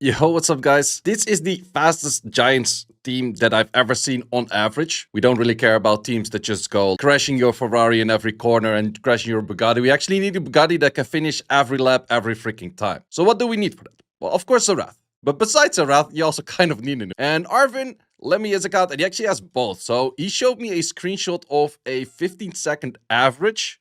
Yo, what's up, guys? This is the fastest Giants team that I've ever seen on average. We don't really care about teams that just go crashing your Ferrari in every corner and crashing your Bugatti. We actually need a Bugatti that can finish every lap every freaking time. So what do we need for that? Well, of course, Zerath. But besides Zerath, you also kind of need a new. And Arvin let me his account, and he actually has both. So he showed me a screenshot of a 15-second average,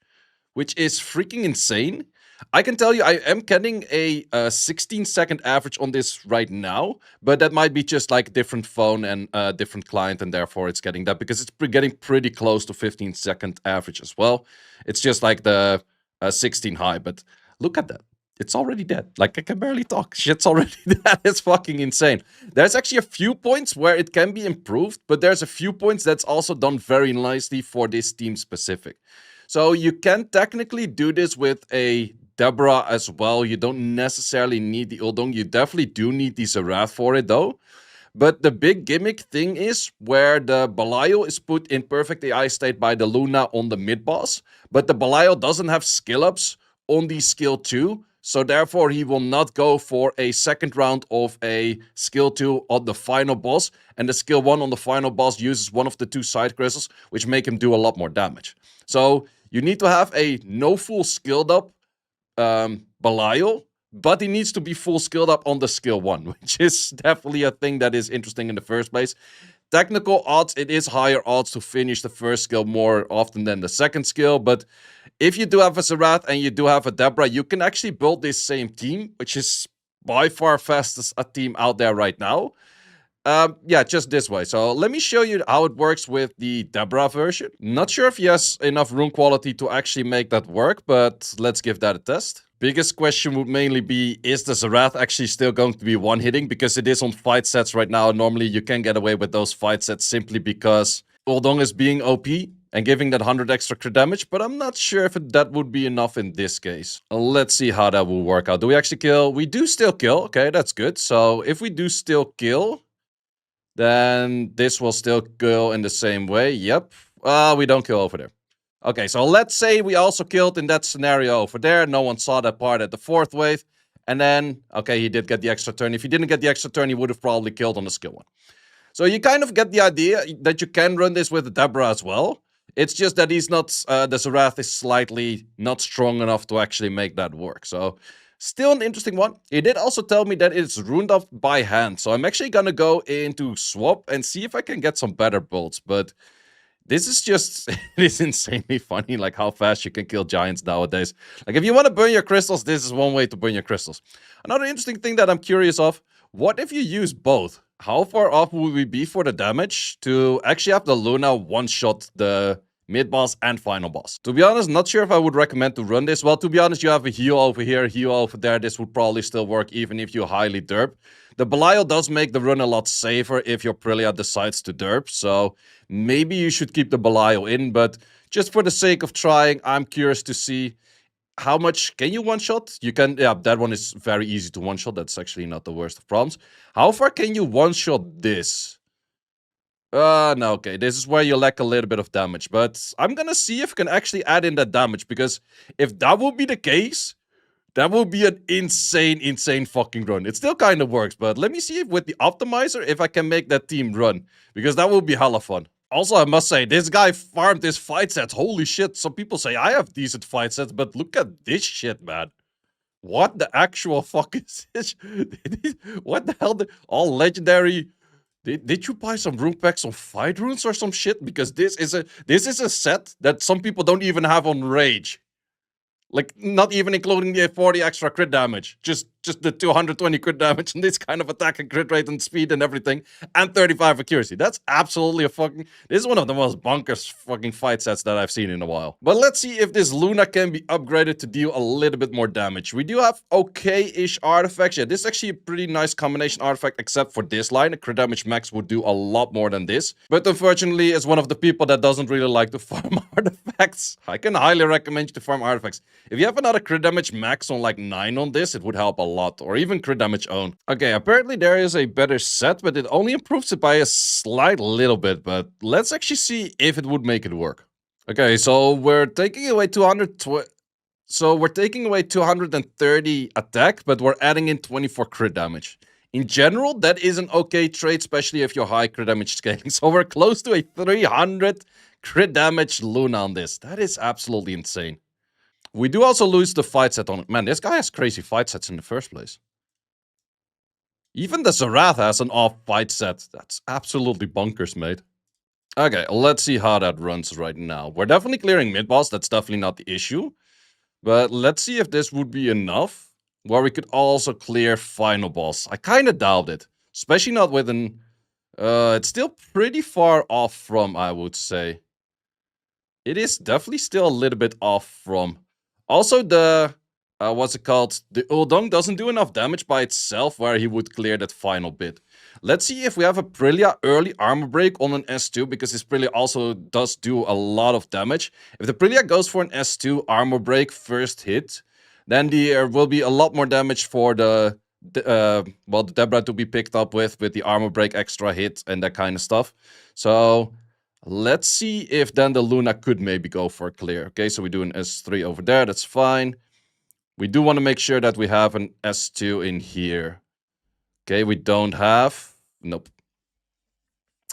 which is freaking insane. I can tell you I am getting a 16-second average on this right now, but that might be just like a different phone and a different client, and therefore it's getting that because it's getting pretty close to 15-second average as well. It's just like the 16 high, but look at that. It's already dead. Like, I can barely talk. Shit's already dead. It's fucking insane. There's actually a few points where it can be improved, but there's a few points that's also done very nicely for this team specific. So you can technically do this with a Deborah as well. You don't necessarily need the Euldong. You definitely do need the Zerath for it, though. But the big gimmick thing is where the Belial is put in perfect AI state by the Luna on the mid boss, but the Belial doesn't have skill ups on the skill 2, so therefore he will not go for a second round of a skill 2 on the final boss, and the skill 1 on the final boss uses one of the 2 side crystals, which make him do a lot more damage. So you need to have a no full skilled up Belial, but he needs to be full skilled up on the skill 1, which is definitely a thing that is interesting in the first place. Technical odds, it is higher odds to finish the first skill more often than the second skill, but if you do have a Zerath and you do have a Deborah, you can actually build this same team, which is by far fastest a team out there right now. Yeah, just this way. So let me show you how it works with the Deborah version. Not sure if he has enough rune quality to actually make that work, but let's give that a test. Biggest question would mainly be, is the Zerath actually still going to be one-hitting? Because it is on fight sets right now. Normally you can get away with those fight sets simply because Euldong is being OP and giving that 100 extra crit damage, but I'm not sure if that would be enough in this case. Let's see how that will work out. Do we actually kill? We do still kill. Okay, that's good. So if we do still kill, then this will still go in the same way. Yep. We don't kill over there. Okay, so let's say we also killed in that scenario over there. No one saw that part at the 4th wave. And then, okay, he did get the extra turn. If he didn't get the extra turn, he would have probably killed on the skill 1. So you kind of get the idea that you can run this with the Deborah as well. It's just that he's not, the Zerath is slightly not strong enough to actually make that work. So still an interesting one. He did also tell me that it's runed up by hand. So I'm actually gonna go into swap and see if I can get some better builds. But this is just, it is insanely funny, like how fast you can kill giants nowadays. Like if you want to burn your crystals, this is one way to burn your crystals. Another interesting thing that I'm curious of, what if you use both? How far off would we be for the damage to actually have the Luna one-shot the mid-boss and final boss? To be honest, not sure if I would recommend to run this. Well, to be honest, you have a heal over here, heal over there. This would probably still work even if you highly derp. The Belial does make the run a lot safer if your Prelia decides to derp, so maybe you should keep the Belial in, but just for the sake of trying, I'm curious to see how much can you one-shot? You can, yeah, that one is very easy to one-shot. That's actually not the worst of problems. How far can you one-shot this? No, okay, this is where you lack a little bit of damage, but I'm gonna see if I can actually add in that damage, because if that would be the case, that would be an insane fucking run. It still kind of works, but let me see if with the optimizer, if I can make that team run, because that will be hella fun. Also, I must say, this guy farmed his fight sets. Holy shit, some people say I have decent fight sets, but look at this shit, man. What the actual fuck is this? What the hell? All legendary. Did you buy some rune packs on fight runes or some shit? Because this is a set that some people don't even have on rage. Like, not even including the 40 extra crit damage. Just the 220 crit damage and this kind of attack and crit rate and speed and everything. And 35 accuracy. That's absolutely a fucking... This is one of the most bonkers fucking fight sets that I've seen in a while. But let's see if this Luna can be upgraded to deal a little bit more damage. We do have okay-ish artifacts. Yeah, this is actually a pretty nice combination artifact, except for this line. A crit damage max would do a lot more than this. But unfortunately, as one of the people that doesn't really like to farm artifacts, I can highly recommend you to farm artifacts. If you have another crit damage max on like 9 on this, it would help a lot. Or even crit damage own. Okay, apparently there is a better set, but it only improves it by a slight little bit. But let's actually see if it would make it work. Okay, so we're taking away 230 attack, but we're adding in 24 crit damage. In general, that is an okay trade, especially if you're high crit damage scaling. So we're close to a 300 crit damage Luna on this. That is absolutely insane. We do also lose the fight set on it. Man, this guy has crazy fight sets in the first place. Even the Zerath has an off fight set. That's absolutely bonkers, mate. Okay, let's see how that runs right now. We're definitely clearing mid boss. That's definitely not the issue. But let's see if this would be enough where we could also clear final boss. I kind of doubt it. Especially not with an... it's still pretty far off from, I would say. It is definitely still a little bit off from. Also, the... what's it called? The Euldong doesn't do enough damage by itself where he would clear that final bit. Let's see if we have a Brillia early armor break on an S2, because this Brillia also does do a lot of damage. If the Brillia goes for an S2 armor break first hit, then there will be a lot more damage for the Deborah to be picked up with the armor break extra hit and that kind of stuff. So let's see if then the Luna could maybe go for a clear. Okay, so we do an S3 over there, that's fine. We do want to make sure that we have an S2 in here. Okay, we don't have... Nope.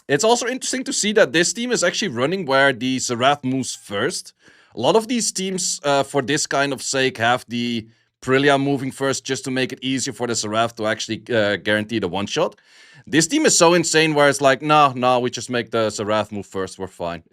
It's also interesting to see that this team is actually running where the Zerath moves first. A lot of these teams, for this kind of sake, have the Brillia moving first just to make it easier for the Zerath to actually guarantee the one-shot. This team is so insane where it's like, no, we just make the Zerath move first, we're fine.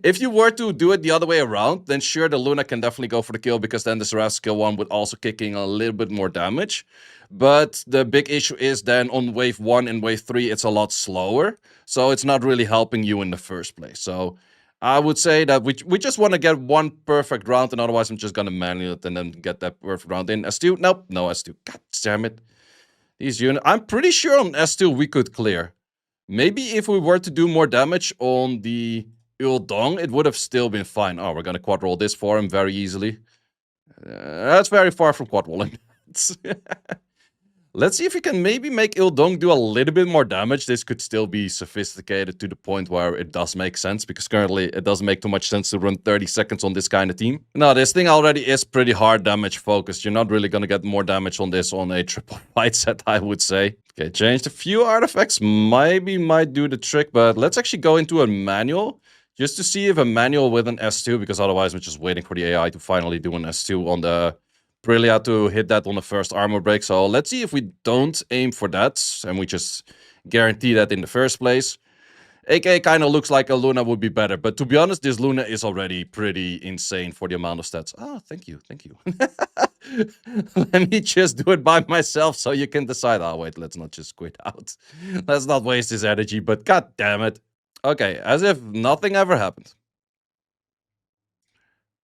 If you were to do it the other way around, then sure, the Luna can definitely go for the kill, because then the Zerath skill 1 would also kick in a little bit more damage. But the big issue is then on wave 1 and wave 3, it's a lot slower. So it's not really helping you in the first place. So I would say that we just want to get one perfect round, and otherwise I'm just going to manual it and then get that perfect round in. S2? Nope, no S2. God damn it. These units. I'm pretty sure on S2 we could clear. Maybe if we were to do more damage on the Euldong, it would have still been fine. Oh, we're going to quad roll this for him very easily. That's very far from quad rolling. Let's see if we can maybe make Euldong do a little bit more damage. This could still be sophisticated to the point where it does make sense, because currently it doesn't make too much sense to run 30 seconds on this kind of team. Now, this thing already is pretty hard damage focused. You're not really going to get more damage on this on a triple fight set, I would say. Okay, changed a few artifacts. Maybe might do the trick, but let's actually go into a manual. Just to see if a manual with an S2, because otherwise we're just waiting for the AI to finally do an S2 on the Brillia to hit that on the first armor break. So let's see if we don't aim for that, and we just guarantee that in the first place. AK kind of looks like a Luna would be better, but to be honest, this Luna is already pretty insane for the amount of stats. Oh, thank you. Let me just do it by myself so you can decide. Oh, wait, let's not just quit out. Let's not waste his energy, but god damn it. Okay, as if nothing ever happened.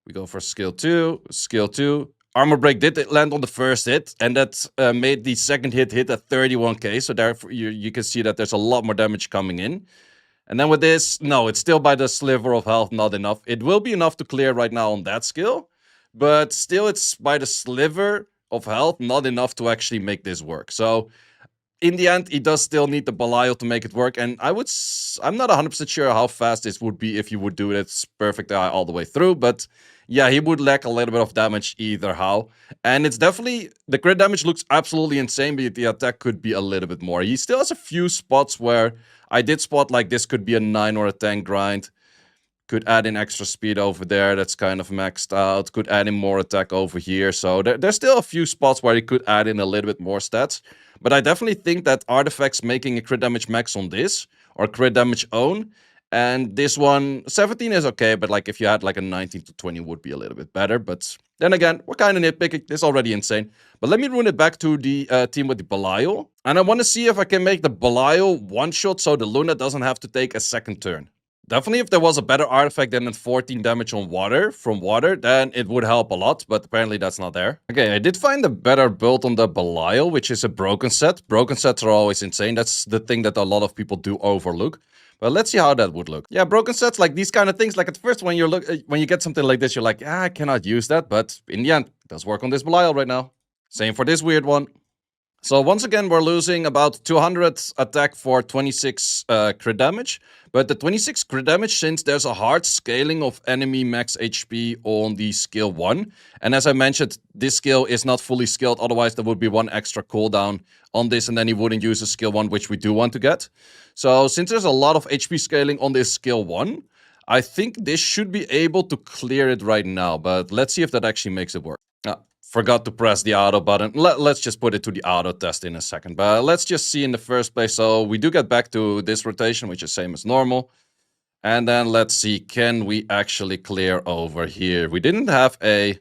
We go for skill 2, skill 2. Armor break did land on the first hit, and that made the second hit at 31k. So therefore, you can see that there's a lot more damage coming in. And then with this, no, it's still by the sliver of health, not enough. It will be enough to clear right now on that skill, but still it's by the sliver of health, not enough to actually make this work. So in the end, he does still need the Belial to make it work, and I'm not 100% sure how fast this would be if you would do it perfect all the way through, but yeah, he would lack a little bit of damage either how. And it's definitely, the crit damage looks absolutely insane, but the attack could be a little bit more. He still has a few spots where I did spot like this could be a 9 or a 10 grind. Could add in extra speed over there, that's kind of maxed out. Could add in more attack over here. So there's still a few spots where he could add in a little bit more stats. But I definitely think that artifacts making a crit damage max on this, or crit damage own, and this one, 17 is okay, but like if you had like a 19 to 20 would be a little bit better. But then again, we're kind of nitpicking. This is already insane. But let me run it back to the team with the Belial. And I want to see if I can make the Belial one-shot so the Luna doesn't have to take a second turn. Definitely if there was a better artifact than 14 damage on water, from water, then it would help a lot, but apparently that's not there. Okay, I did find a better build on the Belial, which is a broken set. Broken sets are always insane. That's the thing that a lot of people do overlook. But let's see how that would look. Yeah, broken sets, like these kind of things, like at first when you get something like this, you're like, I cannot use that, but in the end, it does work on this Belial right now. Same for this weird one. So once again, we're losing about 200 attack for 26 crit damage. But the 26 crit damage, since there's a hard scaling of enemy max HP on the skill 1. And as I mentioned, this skill is not fully skilled. Otherwise, there would be one extra cooldown on this. And then he wouldn't use a skill 1, which we do want to get. So since there's a lot of HP scaling on this skill 1, I think this should be able to clear it right now. But let's see if that actually makes it work. Forgot to press the auto button. Let's just put it to the auto test in a second. But let's just see in the first place. So we do get back to this rotation, which is same as normal. And then let's see, can we actually clear over here? We didn't have a...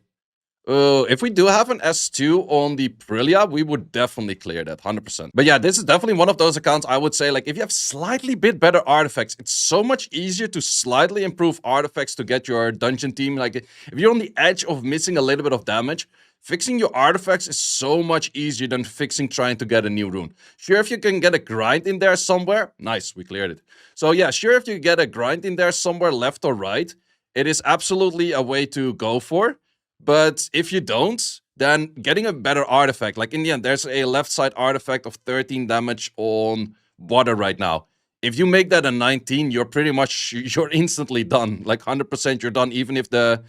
if we do have an S2 on the Baleygr, we would definitely clear that, 100%. But yeah, this is definitely one of those accounts I would say, like, if you have slightly bit better artifacts, it's so much easier to slightly improve artifacts to get your dungeon team. Like, if you're on the edge of missing a little bit of damage, fixing your artifacts is so much easier than trying to get a new rune. Sure, if you can get a grind in there somewhere, nice, we cleared it. So yeah, sure, if you get a grind in there somewhere left or right, it is absolutely a way to go for. But if you don't, then getting a better artifact, like in the end, there's a left side artifact of 13 damage on water right now. If you make that a 19, you're pretty much, you're instantly done. Like 100% you're done, even if the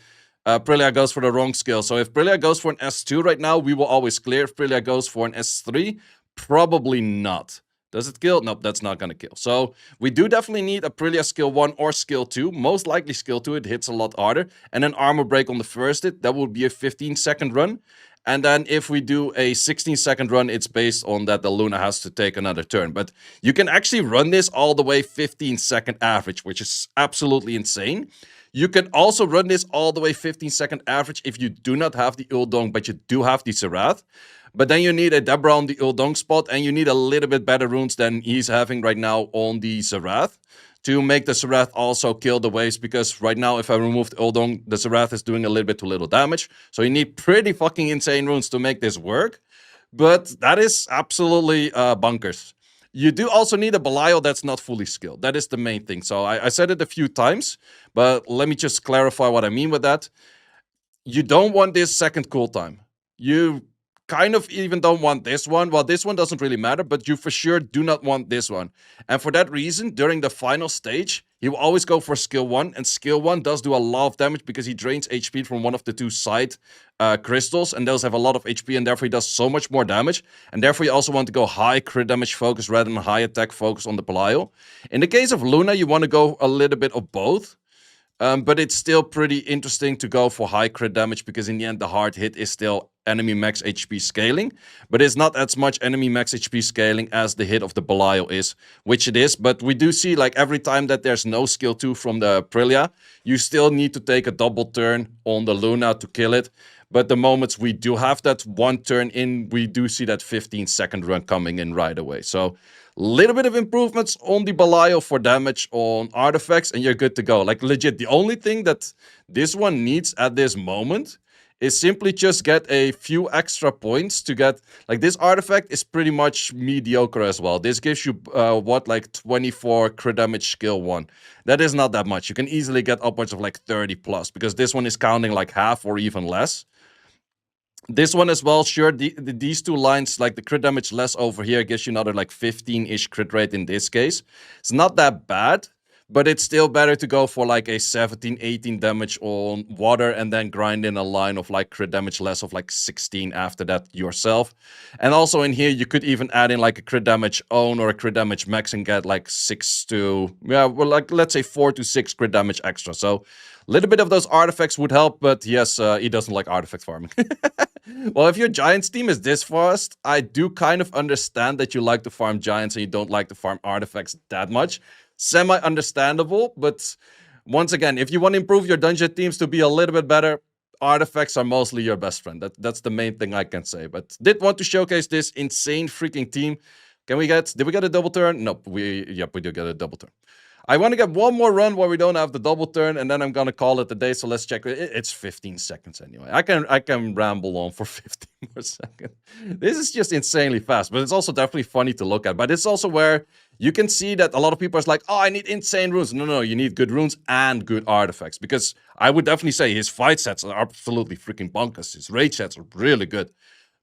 Baleygr goes for the wrong skill. So if Baleygr goes for an S2 right now, we will always clear. If Baleygr goes for an S3, probably not. Does it kill? Nope, that's not gonna kill. So we do definitely need a Baleygr skill 1 or skill 2. Most likely skill 2, it hits a lot harder. And then armor break on the first hit, that would be a 15-second run. And then if we do a 16-second run, it's based on that the Luna has to take another turn. But you can actually run this all the way 15-second average, which is absolutely insane. You can also run this all the way 15-second average if you do not have the Euldong, but you do have the Zerath. But then you need a Deborah on the Euldong spot, and you need a little bit better runes than he's having right now on the Zerath to make the Zerath also kill the waves, because right now, if I remove the Euldong, the Zerath is doing a little bit too little damage. So you need pretty fucking insane runes to make this work. But that is absolutely bunkers. You do also need a Belial that's not fully skilled. That is the main thing. So I said it a few times, but let me just clarify what I mean with that. You don't want this second cooltime. You kind of even don't want this one. Well, this one doesn't really matter, but you for sure do not want this one. And for that reason, during the final stage, he will always go for skill 1. And skill 1 does do a lot of damage because he drains HP from one of the 2 side crystals. And those have a lot of HP, and therefore he does so much more damage. And therefore you also want to go high crit damage focus rather than high attack focus on the Belial. In the case of Luna, you want to go a little bit of both. But it's still pretty interesting to go for high crit damage, because in the end the hard hit is still enemy max HP scaling, but it's not as much enemy max HP scaling as the hit of the Belial is, which it is. But we do see, like, every time that there's no skill 2 from the Baleygr, you still need to take a double turn on the Luna to kill it. But the moments we do have that one turn in, we do see that 15-second run coming in right away. So little bit of improvements on the Belial for damage on artifacts, and you're good to go. Like, legit, the only thing that this one needs at this moment is simply just get a few extra points to get... Like, this artifact is pretty much mediocre as well. This gives you, what, like 24 crit damage skill 1. That is not that much. You can easily get upwards of like 30 plus, because this one is counting like half or even less. This one as well, sure, these 2 lines, like the crit damage less over here, gives you another like 15-ish crit rate in this case. It's not that bad, but it's still better to go for like a 17, 18 damage on water and then grind in a line of like crit damage less of like 16 after that yourself. And also in here, you could even add in like a crit damage own or a crit damage max and get like 6 to, yeah, well, like let's say 4 to 6 crit damage extra. So a little bit of those artifacts would help, but yes, he doesn't like artifact farming. Well, if your Giants team is this fast, I do kind of understand that you like to farm Giants and you don't like to farm artifacts that much. Semi-understandable, but once again, if you want to improve your dungeon teams to be a little bit better, artifacts are mostly your best friend. That's the main thing I can say. But did want to showcase this insane freaking team. Did we get a double turn? Nope, we do get a double turn. I want to get one more run where we don't have the double turn, and then I'm gonna call it a day. So let's check. It's 15 seconds anyway. I can ramble on for 15 more seconds. This is just insanely fast, but it's also definitely funny to look at. But it's also where you can see that a lot of people are like, "Oh, I need insane runes." No, you need good runes and good artifacts, because I would definitely say his fight sets are absolutely freaking bonkers. His raid sets are really good.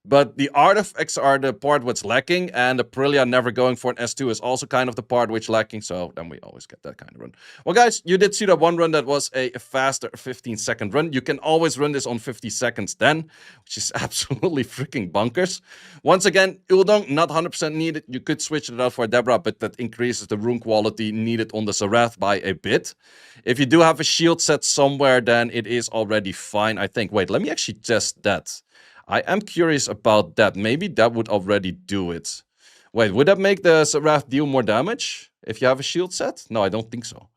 But the artifacts are the part what's lacking, and the Brillia never going for an S2 is also kind of the part which lacking, so then we always get that kind of run. Well, guys, you did see that one run that was a faster 15-second run. You can always run this on 50 seconds then, which is absolutely freaking bonkers. Once again, Euldong, not 100% needed. You could switch it out for a Deborah, but that increases the rune quality needed on the Zerath by a bit. If you do have a shield set somewhere, then it is already fine, I think. Wait, let me actually test that. I am curious about that. Maybe that would already do it. Wait, would that make the Zerath deal more damage if you have a shield set? No, I don't think so.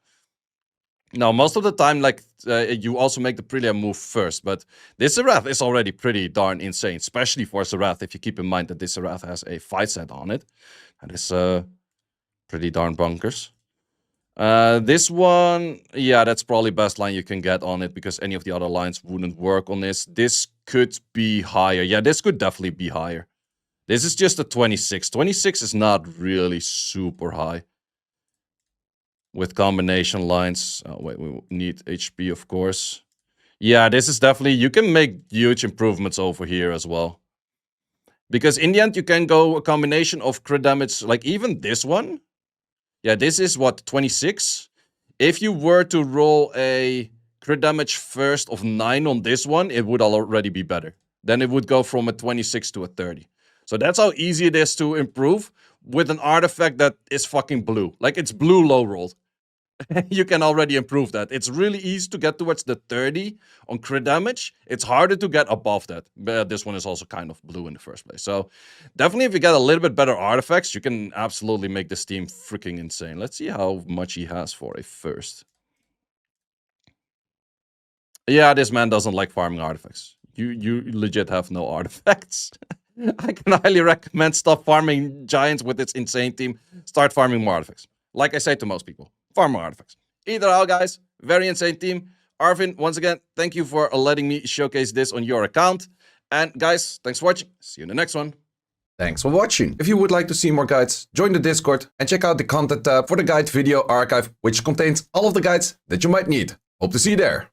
No, most of the time, like, you also make the Brilliant move first, but this Zerath is already pretty darn insane, especially for Zerath, if you keep in mind that this Zerath has a fight set on it. That is pretty darn bonkers. This one, yeah, that's probably best line you can get on it because any of the other lines wouldn't work on this. This could be higher. Yeah, this could definitely be higher. This is just a 26. 26 is not really super high. With combination lines. Oh, wait, we need HP, of course. Yeah, this is definitely... You can make huge improvements over here as well. Because in the end, you can go a combination of crit damage. Like, even this one... Yeah, this is what, 26? If you were to roll a crit damage first of 9 on this one, it would already be better. Then it would go from a 26 to a 30. So that's how easy it is to improve with an artifact that is fucking blue. Like, it's blue low rolled. You can already improve that. It's really easy to get towards the 30 on crit damage. It's harder to get above that. But this one is also kind of blue in the first place. So definitely if you get a little bit better artifacts, you can absolutely make this team freaking insane. Let's see how much he has for a first. Yeah, this man doesn't like farming artifacts. You legit have no artifacts. I can highly recommend stop farming giants with its insane team. Start farming more artifacts. Like I say to most people. Farm more artifacts. Either out, guys. Very insane team. Arvin, once again, thank you for letting me showcase this on your account. And guys, thanks for watching. See you in the next one. Thanks for watching. If you would like to see more guides, join the Discord and check out the content tab for the guide video archive, which contains all of the guides that you might need. Hope to see you there.